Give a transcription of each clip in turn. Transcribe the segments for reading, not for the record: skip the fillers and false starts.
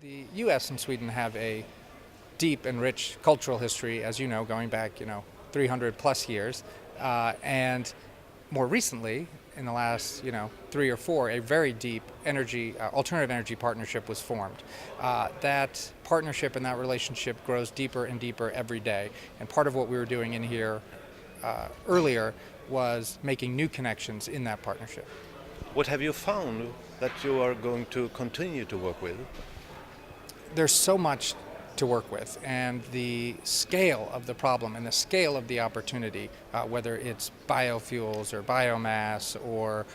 The U.S. and Sweden have a deep and rich cultural history, as you know, going back, 300 plus years. And more recently, in the last, 3 or 4, a very deep alternative energy partnership was formed. That partnership and that relationship grows deeper and deeper every day. And part of what we were doing in here earlier was making new connections in that partnership. What have you found that you are going to continue to work with? There's so much to work with, and the scale of the problem and the scale of the opportunity, whether it's biofuels or biomass or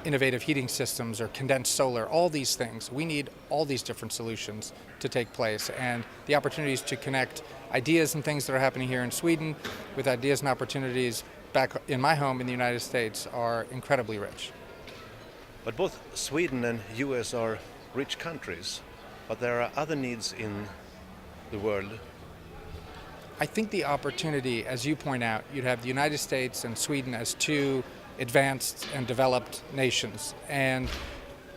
innovative heating systems or condensed solar, all these things, we need all these different solutions to take place. And the opportunities to connect ideas and things that are happening here in Sweden with ideas and opportunities back in my home in the United States are incredibly rich. But both Sweden and US are rich countries. But there are other needs in the world. I think the opportunity, as you point out, you'd have the United States and Sweden as two advanced and developed nations. And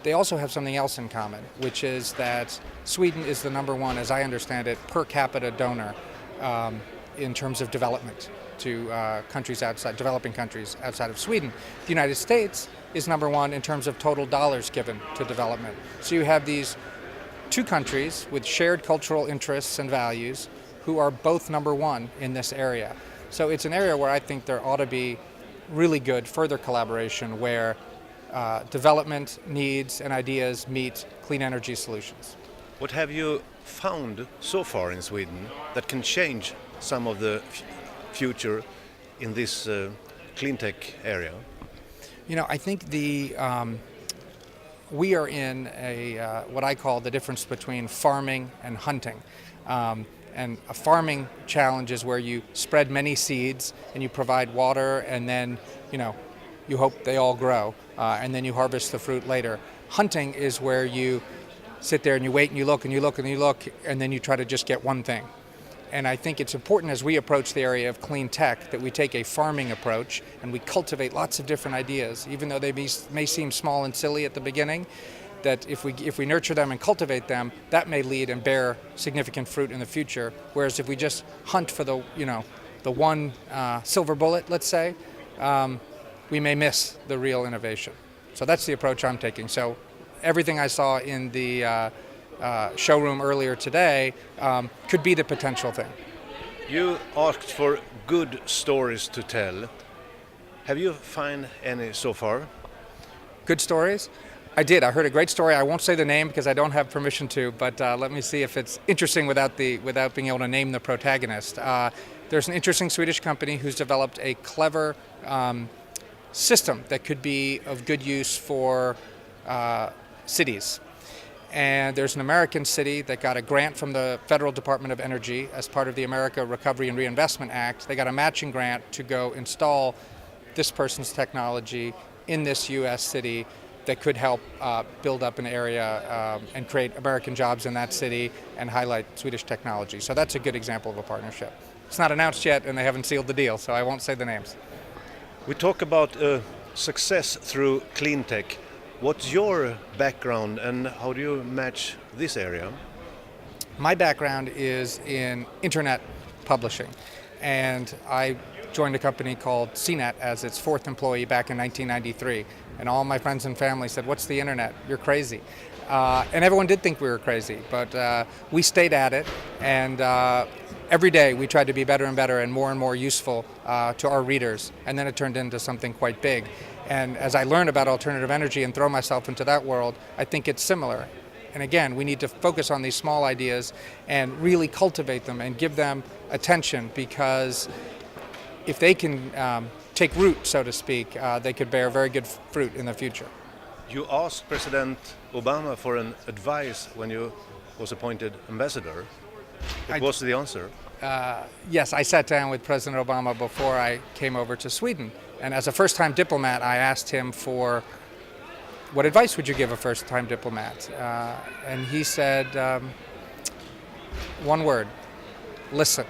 they also have something else in common, which is that Sweden is the number one, as I understand it, per capita donor in terms of development to developing countries outside of Sweden. The United States is number one in terms of total dollars given to development. So you have these two countries with shared cultural interests and values who are both number one in this area. So it's an area where I think there ought to be really good further collaboration where development needs and ideas meet clean energy solutions. What have you found so far in Sweden that can change some of the future in this clean tech area? I think we are in what I call the difference between farming and hunting. And a farming challenge is where you spread many seeds and you provide water and then, you hope they all grow and then you harvest the fruit later. Hunting is where you sit there and you wait and you look and you look and you look and then you try to just get one thing. And I think it's important as we approach the area of clean tech that we take a farming approach and we cultivate lots of different ideas, even though they may seem small and silly at the beginning, that if we nurture them and cultivate them, that may lead and bear significant fruit in the future. Whereas if we just hunt for the one silver bullet, let's say, we may miss the real innovation. So that's the approach I'm taking. So everything I saw in the showroom earlier today could be the potential thing. You asked for good stories to tell. Have you found any so far? Good stories? I did. I heard a great story. I won't say the name because I don't have permission to, but let me see if it's interesting without being able to name the protagonist. There's an interesting Swedish company who's developed a clever system that could be of good use for cities. And there's an American city that got a grant from the Federal Department of Energy as part of the America Recovery and Reinvestment Act. They got a matching grant to go install this person's technology in this U.S. city that could help build up an area and create American jobs in that city and highlight Swedish technology. So that's a good example of a partnership. It's not announced yet and they haven't sealed the deal, so I won't say the names. We talk about success through clean tech. What's your background and how do you match this area? My background is in internet publishing, and I joined a company called CNET as its fourth employee back in 1993. And all my friends and family said, "What's the internet? You're crazy." And everyone did think we were crazy, but we stayed at it, and every day we tried to be better and better and more useful to our readers, and then it turned into something quite big. And as I learn about alternative energy and throw myself into that world, I think it's similar. And again, we need to focus on these small ideas and really cultivate them and give them attention, because if they can take root, so to speak, they could bear very good fruit in the future. You asked President Obama for an advice when you was appointed ambassador. What was the answer? Yes, I sat down with President Obama before I came over to Sweden. And as a first-time diplomat, I asked him for, what advice would you give a first-time diplomat? And he said, one word, listen.